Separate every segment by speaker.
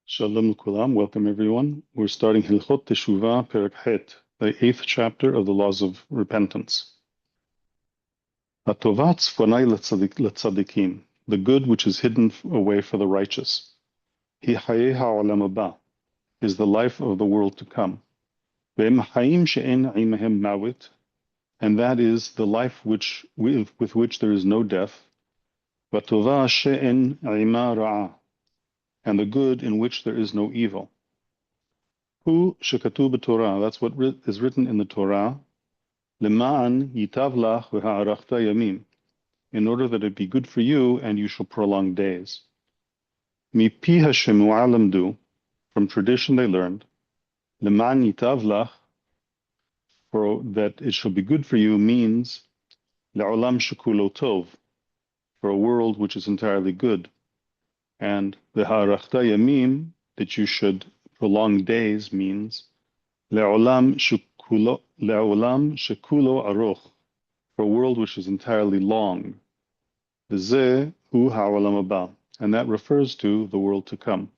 Speaker 1: Shalom Kulam, welcome everyone. We're starting Hilchot Teshuvah Perek Het, the 8th chapter of the laws of repentance. Hatova tzfonai letzadikim, the good which is hidden away for the righteous. Hi hayei ha'olam haba, is the life of the world to come. Ve'em hayim she'en imahem mawit, and that is the life with which there is no death. V'tova she'en ima ra'ah, and the good in which there is no evil. Hu shekatu b'Torah, that's what is written in the Torah, Lema'an yitav lach v'ha'arachta yamim, in order that it be good for you and you shall prolong days. Mipi hashemua lamdu, from tradition they learned, Lema'an yitav lach, for that it shall be good for you means le'olam shekulo tov, for a world which is entirely good, and v'ha'arachta yamim, that you should prolong days means le'olam shekulo aroch, for a world which is entirely long. V'zeh hu ha'olam haba, and that refers to the world to come.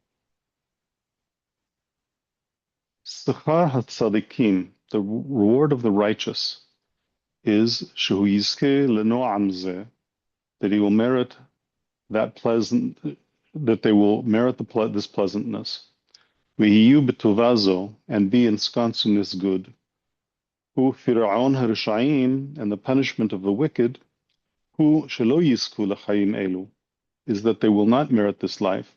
Speaker 1: Sechar hatzadikim, the reward of the righteous, is shehu yizkeh leno'am zeh, that he will merit that that they will merit this pleasantness. V'hiyu b'tovazo, and be ensconced in this good. Hu fir'aon harishayim, and the punishment of the wicked, hu shelo yizku l'chayim elu, is that they will not merit this life,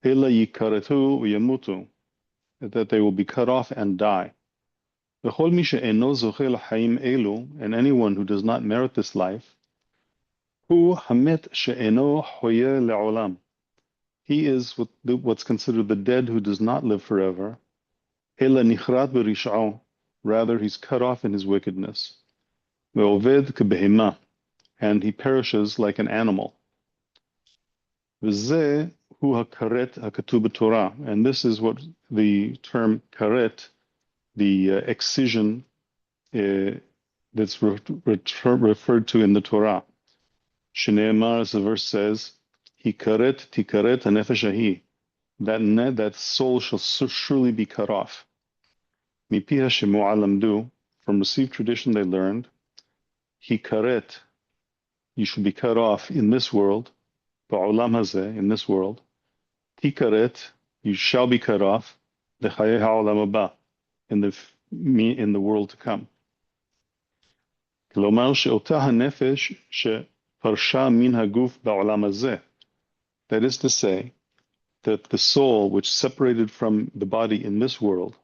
Speaker 1: ela yikaretu v'yamutu, that they will be cut off and die. V'chol mi she'eno zoche l'chayim elu, and anyone who does not merit this life, hu hamet she'eno hoye le'olam, he is what's considered the dead who does not live forever. Ela nichrat b'rish'o, rather he's cut off in his wickedness. Ve'oved kebehema, and he perishes like an animal. V'zeh hu hakaret hakatu b'Torah, and this is what the term karet, the excision that's referred to in the Torah. Shneimar, as the verse says, Hikaret tikaret hanefesh hahi, that soul shall surely be cut off. Mipi hashemua lamdu, from received tradition they learned, Hikaret, you should be cut off in this world, ba'olam hazeh, in this world. Tikaret, you shall be cut off, l'chayei ha'olam haba, in the world to come. Klomar she'ota hanefesh she'parsha min haguf ba'olam hazeh, that is to say, that the soul which separated from the body in this world,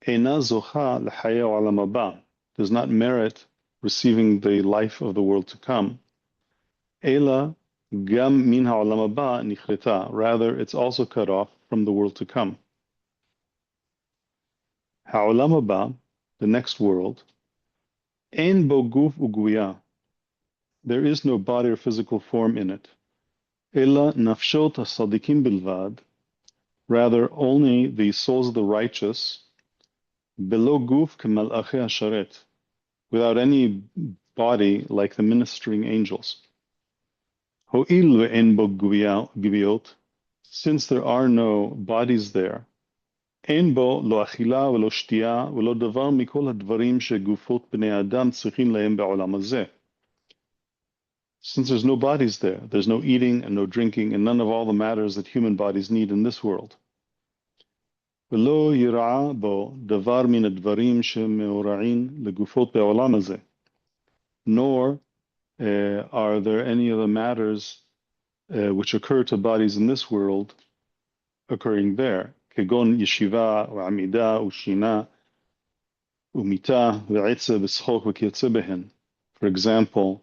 Speaker 1: eina zocha l'chayei ha'olam haba, does not merit receiving the life of the world to come. Ela gam min ha'olam haba nichreta, rather it's also cut off from the world to come. Ha'olam haba, the next world, ein bo guf uguya, there is no body or physical form in it. Ela nafshot hasadikim bilvad, rather only the souls of the righteous, below guf kemalachei hasharet, without any body like the ministering angels. Ho'il ve'en bo gviot, since there are no bodies there, en bo lo achila velo shtiya velo davar mikol hadvarim shegufot bnei adam tzrichim lahem be'olam hazeh. Since there's no bodies there, there's no eating and no drinking and none of all the matters that human bodies need in this world. Velo yira'a bo davar min advarim shemeora'in legufot be'olam hazeh. Nor are there any of the matters which occur to bodies in this world occurring there. Kegon yeshiva, u'amida, u'shina, u'mita, ve'etze, v'schok, v'kiyotze behen. For example,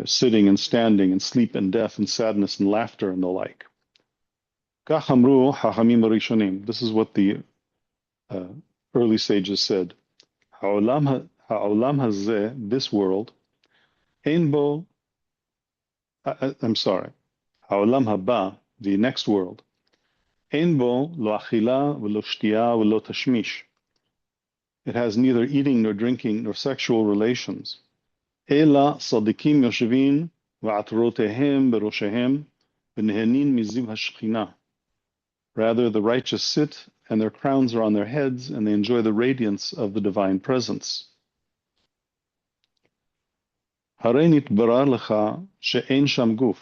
Speaker 1: sitting and standing and sleep and death and sadness and laughter and the like. Kach amru hachamim harishonim. This is what the early sages said. Ha'olam hazeh, this world, ein bo, I'm sorry, ha'olam haba, the next world, ein bo lo achila v'lo shtiya v'lo tashmish. It has neither eating nor drinking nor sexual relations. Ela sadikim yoshevin va'atrotehem beroshehem v'nehenin miziv hashchina. Rather, the righteous sit, and their crowns are on their heads, and they enjoy the radiance of the divine presence. Harenit barar lecha she'en sham guf.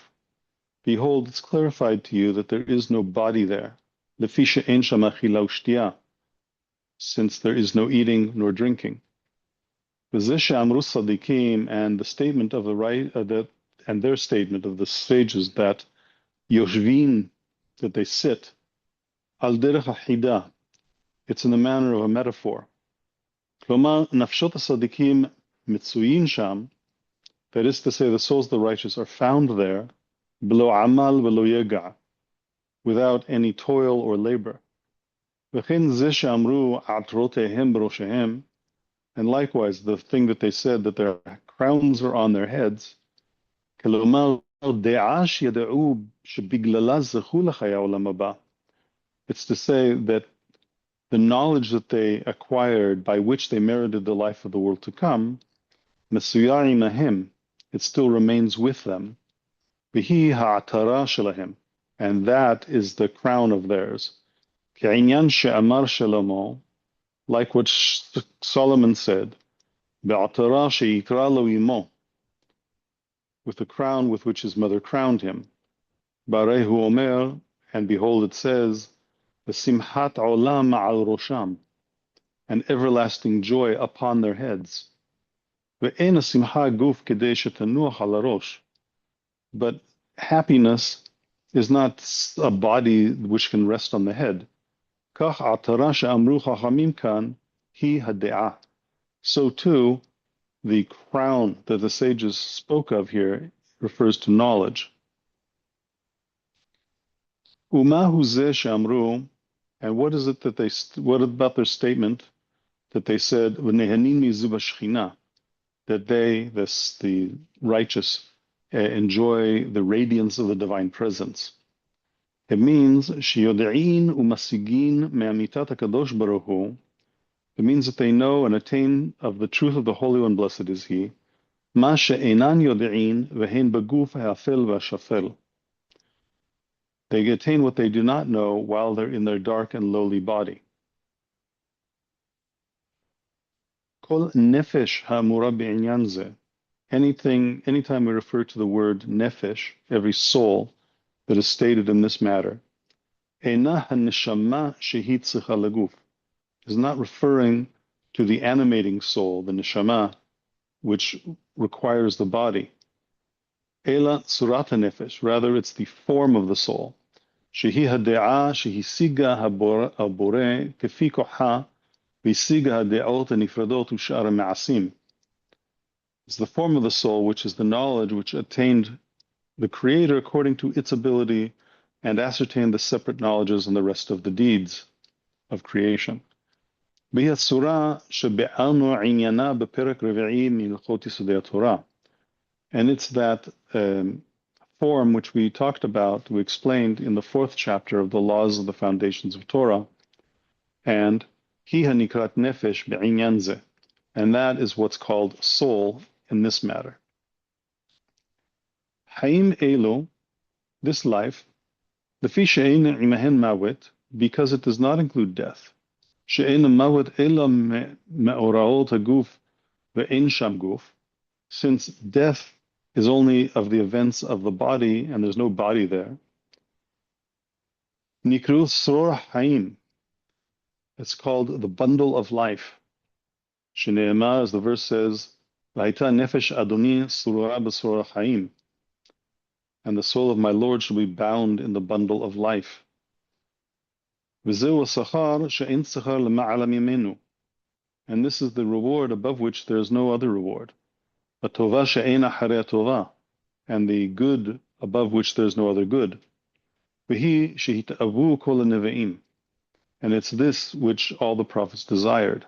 Speaker 1: Behold, it's clarified to you that there is no body there. Lefi she'en sham achila u'shtiya, since there is no eating nor drinking. V'zeh she'amru sadikim, and the statement of the right, and their statement of the sages that yoshvin, that they sit, al derech hachida, it's in the manner of a metaphor. Klomar, nafshot sadikim mitzuyin sham, that is to say, the souls of the righteous are found there, below amal velo yega, without any toil or labor. V'chen zeh she'amru atrotehem b'roshehem, and likewise, the thing that they said, that their crowns are on their heads, it's to say that the knowledge that they acquired by which they merited the life of the world to come, it still remains with them. And that is the crown of theirs. Like what Solomon said, with the crown with which his mother crowned him. Barehu Omer, and behold, it says, Simchat olam ma'al rosham, an everlasting joy upon their heads. Ve'en simcha guf kedei shetanuach al harosh. But happiness is not a body which can rest on the head. Kach atara she'amru chachamim kan hi hade'ah. So too, the crown that the sages spoke of here refers to knowledge. Umahu zeh she'amru, and what is it that they? What about their statement that they said v'nehanin mizu b'shechina, that they, the righteous, enjoy the radiance of the divine presence? It means sheyodein umasigin me'amitat hakadosh baruch hu. It means that they know and attain of the truth of the Holy One, blessed is He. Ma she'enan yodein v'hen beguf ha'afel v'ashafel. They attain what they do not know while they're in their dark and lowly body. Kol nefesh ha'amura be'inyan zeh. Anytime we refer to the word nefesh, every soul that is stated in this matter, eina ha'neshama shehi tzricha leguf, is not referring to the animating soul, the neshama, which requires the body. Ela surat nefesh, rather it's the form of the soul. Shehi hade'ah shehisiga habore kefi kocha v'hisiga hade'ot hanifradot u'shar ha'ma'asim. It's the form of the soul, which is the knowledge which attained the Creator according to its ability and ascertained the separate knowledges and the rest of the deeds of creation. And it's that form which we talked about, we explained in the 4th chapter of the Laws of the Foundations of Torah, and Hi hanikrat nefesh be'inyan zeh, and that is what's called soul in this matter. Haim elu, this life, lefi she'ein imahen mawet, because it does not include death. She'ein mawet ela me'oraot haguf ve'ein sham guf, since death is only of the events of the body and there's no body there. Nikru sror haim, it's called the bundle of life. Shne'emar, as the verse says, V'haita nefesh adoni surora b'sror haim, and the soul of my Lord shall be bound in the bundle of life. V'zeu sachar she'en sachar lema'ala mimenu, and this is the reward above which there is no other reward. Atova she'en acharei tova, and the good above which there is no other good. V'hi shehit'avu kol hanevi'im, and it's this which all the prophets desired.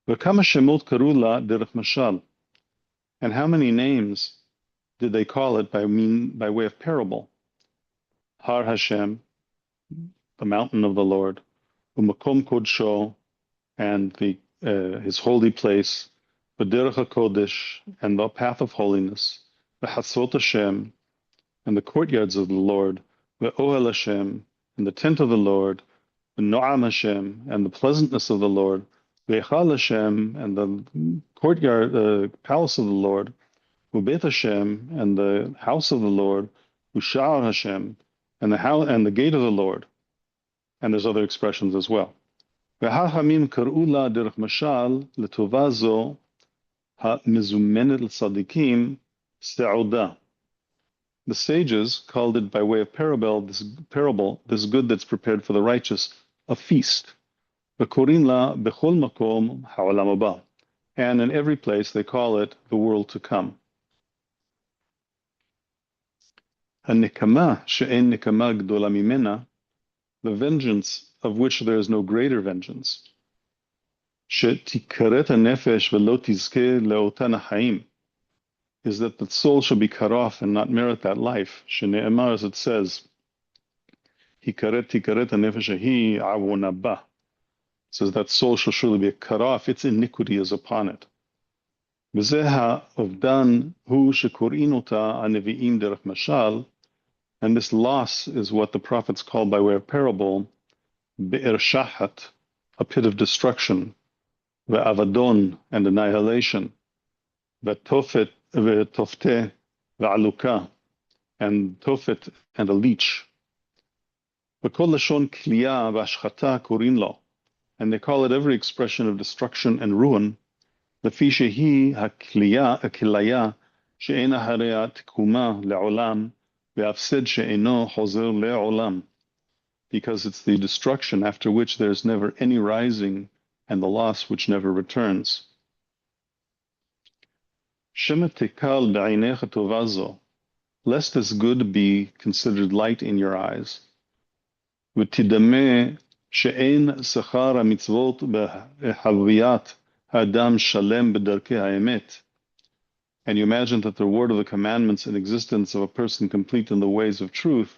Speaker 1: V'kama shemot karu la derech mashal, and how many names did they call it by way of parable? Har Hashem, the mountain of the Lord, u'makom kodsho, and his holy place, v'derech hakodesh, and the path of holiness, v'chatzot Hashem, and the courtyards of the Lord, v'ohel Hashem, and the tent of the Lord, Noam Hashem, and the pleasantness of the Lord, Veichal Hashem, and the courtyard, the palace of the Lord, Ubeit Hashem, and the house of the Lord, Ushar Hashem, and the house and the gate of the Lord. And there's other expressions as well. והחכמים קראו לה דרך משל לטובה זו המזומנת לצדיקים סעודה. The sages called it by way of parable, this good that's prepared for the righteous, a feast. וקוראים לה בכל מקום העולם הבא. And in every place they call it the world to come. הנקמה שאין נקמה גדולה ממנה, the vengeance of which there is no greater vengeance. שתיכרת הנפש ולא תזכה לאותן החיים, is that the soul shall be cut off and not merit that life. שנאמר, as it says, תיכרת הנפש ההיא עוונה בה. It says that soul shall surely be cut off, its iniquity is upon it. וזה האובדן הוא שקוראים אותה הנביאים דרך משל, and this loss is what the prophets call by way of parable, be'er shahat, a pit of destruction, ve'avadon, and annihilation, ve'tofet, ve'tofteh, ve'aluka, and tofet, and a leech. Ve'kol lashon kliya ve'ashchata korin lo, and they call it every expression of destruction and ruin, lefi shehi hakilaya she'ena hareya tikuma le'olam, because it's the destruction after which there is never any rising and the loss which never returns. Lest this good be considered light in your eyes. And you imagine that the reward of the commandments and existence of a person complete in the ways of truth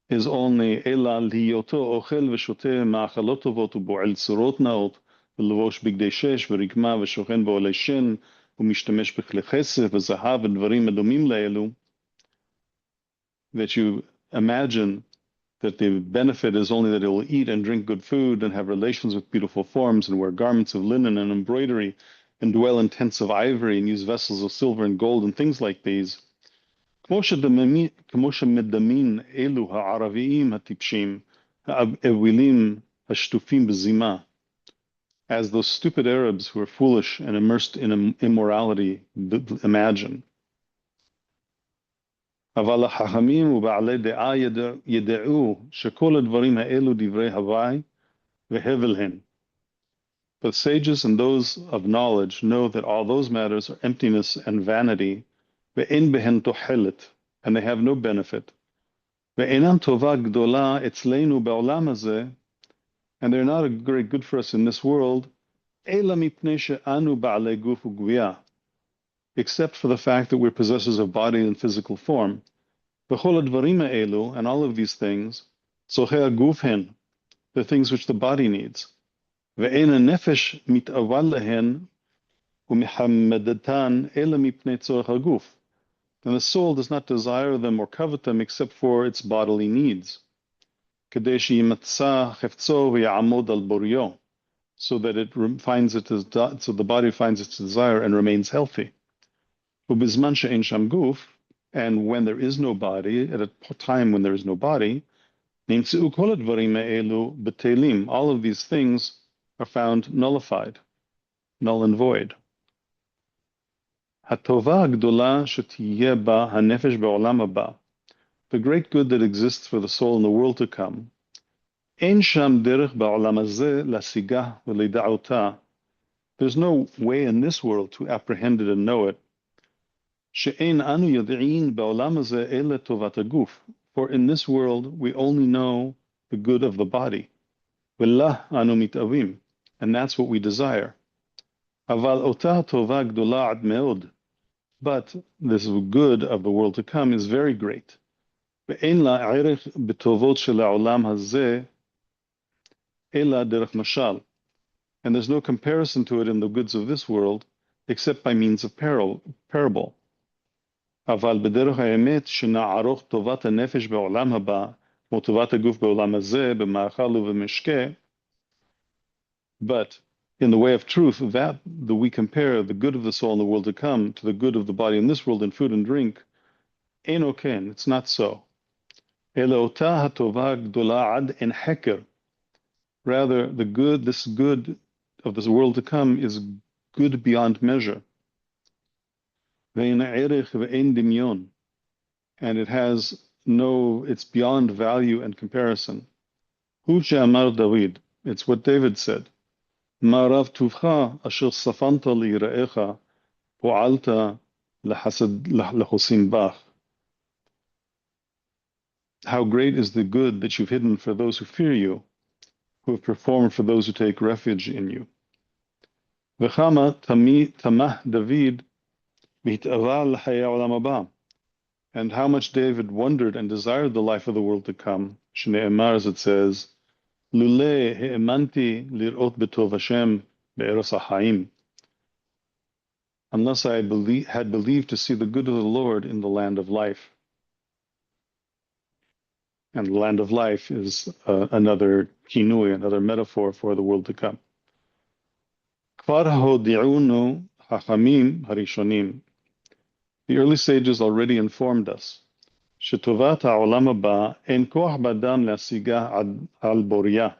Speaker 1: is only Ela liyoto ochel v'shoteh ma'achalot tovot u'bo'el tzorot naot v'levosh bigdei shesh v'rikma v'shochen bo'olei shen u'mishtamesh b'chlei chesed v'zahav v'dvarim adumim le'elu. That you imagine that the benefit is only that it will eat and drink good food and have relations with beautiful forms and wear garments of linen and embroidery and dwell in tents of ivory and use vessels of silver and gold and things like these. כמו שמדמין אלו הערביים הטיפשים, האווילים השטופים בזימה, as those stupid Arabs who are foolish and immersed in immorality imagine. אבל החכמים ובעלי דעה ידעו שכל הדברים האלו דברי הווי והבל הן. But sages and those of knowledge know that all those matters are emptiness and vanity, ve'en behen tohelet, and they have no benefit. Ve'enan tova gdola etzleinu ba'olam hazeh, and they're not a great good for us in this world, ela mipnei she'anu ba'alei guf u'gviyah, except for the fact that we're possessors of body and physical form. V'chol advarim ha'elu, and all of these things, tzorchei haguf hen, the things which the body needs. ואין הנפש מתאווה להן ומחמדתן אלא מפני צורך הגוף. And the soul does not desire them or covet them except for its bodily needs. כדי שימצא חפצו ויעמוד על בוריו, so that it finds it so the body finds its desire and remains healthy. ובזמן שאין שם גוף, and when there is no body, at a time when there is no body, נמצאו כל הדברים האלו בטלים. All of these things are found nullified, null and void. הטובה הגדולה שתהיה בה הנפש בעולם הבא, the great good that exists for the soul in the world to come, אין שם דרך בעולם הזה להשיגה ולדע אותה. There's no way in this world to apprehend it and know it. שאין אנו יודעים בעולם הזה אלא טובת הגוף. For in this world we only know the good of the body. ולה אנו מתאווים. And that's what we desire. אבל אותה טובה גדולה עד מאוד. But this good of the world to come is very great. ואין לה ערך בטובות של העולם הזה, אלא דרך משל. And there's no comparison to it in the goods of this world, except by means of parable. אבל בדרך האמת שנערוך טובת הנפש בעולם הבא, כמו טובת הגוף בעולם הזה, במאכל ובמשקה, but in the way of truth, that we compare the good of the soul in the world to come to the good of the body in this world in food and drink, Eino ken, it's not so. Rather, this good of this world to come is good beyond measure. And it's beyond value and comparison. David, it's what David said. Ma'arav tuvcha asher safanta li'iraecha po'alta lechosim bach. How great is the good that you've hidden for those who fear you, who have performed for those who take refuge in you. V'chama tamah David v'hit'ava l'chayei olam haba. And how much David wondered and desired the life of the world to come. Shne'emar, as it says, Lule he'emanti lir'ot betov Hashem be'eros ha'chaim. Unless I had believed to see the good of the Lord in the land of life. And the land of life is another kinui, another metaphor for the world to come. Kvar hodi'unu hachamim harishonim. The early sages already informed us. Shetovat ha'olam haba en koach b'adam le'asiga al boriyah.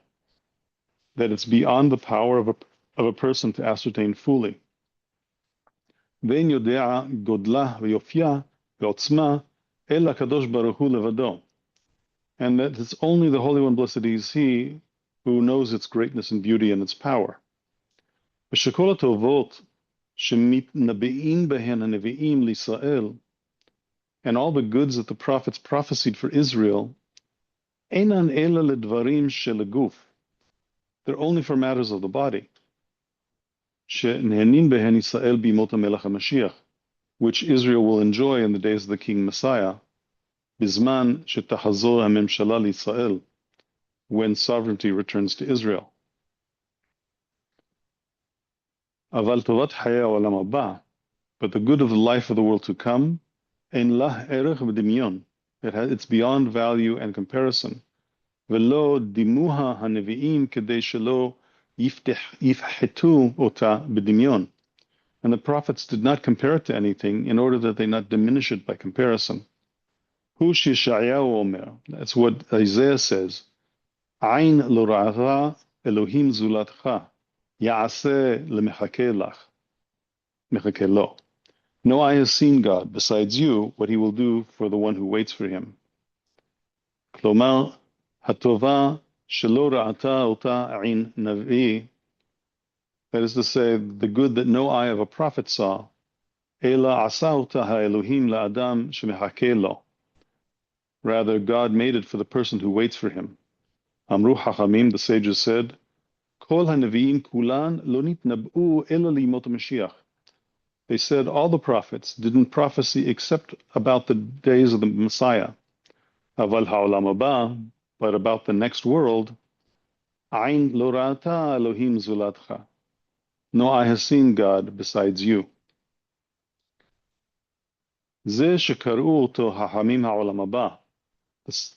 Speaker 1: That it's beyond the power of a person to ascertain fully. Ve'en yodea godlah v'yofya v'otzma el HaKadosh Baruch Hu levado. And that it's only the Holy One, blessed is He, who knows its greatness and beauty and its power. V'shekol hatovot shemitnabe'in behen hanevi'im l'Yisrael, and all the goods that the prophets prophesied for Israel, einan ela ledvarim sheleguf. They're only for matters of the body. She'nehenin behen Yisrael bimot hamelech HaMashiach, which Israel will enjoy in the days of the King Messiah, Bizman shetachazor hamemshala l'Yisrael, when sovereignty returns to Israel. Aval tovat hayei olam haba, but the good of the life of the world to come, ein lah erech v'dimyon, it's beyond value and comparison. Velo dimuha hanevi'im kedei shelo yifhetu ota b'dimyon. And the prophets did not compare it to anything in order that they not diminish it by comparison. Hu Yeshayahu omer, that's what Isaiah says. Ain lo ra'ata Elohim zulatcha, ya'aseh lemechakeh lach, mechakeh lo. No eye has seen God besides you, what He will do for the one who waits for Him. Klomar hatova shelo ra'ata ota ain navi. That is to say, the good that no eye of a prophet saw. Ela asa ota ha'Elohim la'adam shemechakeh lo. Rather, God made it for the person who waits for Him. Amru Hachamim, the sages said, Kol hanevi'im kulan lo nitnab'u ela li'mot HaMashiach. They said all the prophets didn't prophesy except about the days of the Messiah. Aval ha'olam haba, but about the next world, Ain lo ra'ata Elohim zulatcha. No eye has seen God besides you. Ze shekar'u oto hachamim ha'olam haba.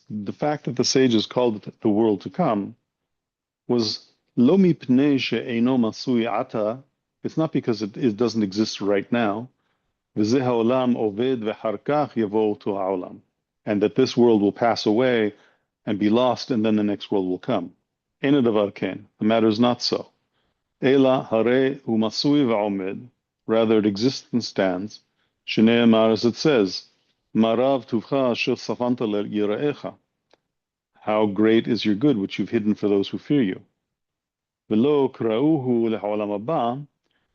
Speaker 1: The fact that the sages called it the world to come was lo mipnei she'eino masui ata. It's not because it doesn't exist right now. V'zeh ha'olam oved v'char kach yavo to ha'olam. And that this world will pass away and be lost, and then the next world will come. Eino davar ken. The matter is not so. Ela hare hu masui v'omed. Rather, it exists and stands. Shne'emar, as it says, Marav tuvcha asher safanta le'yiraecha. How great is your good which you've hidden for those who fear you. V'lo kra'uhu le'ha'olam haba,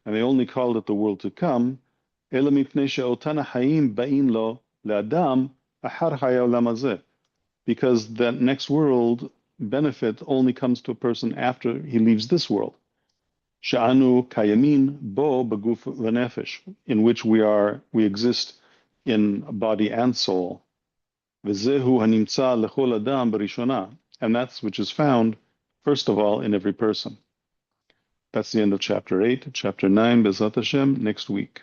Speaker 1: and they only called it the world to come. Ela mipnei she'otan ha'chaim ba'in lo le'adam achar hayei olam hazeh. Because that next world benefit only comes to a person after he leaves this world. She'anu kayamin bo b'guf v'nefesh, in which we exist in body and soul. V'zehu hanimtza lechol adam b'rishona, and that's which is found, first of all, in every person. That's the end of chapter 8. Chapter 9, Bezat Hashem, next week.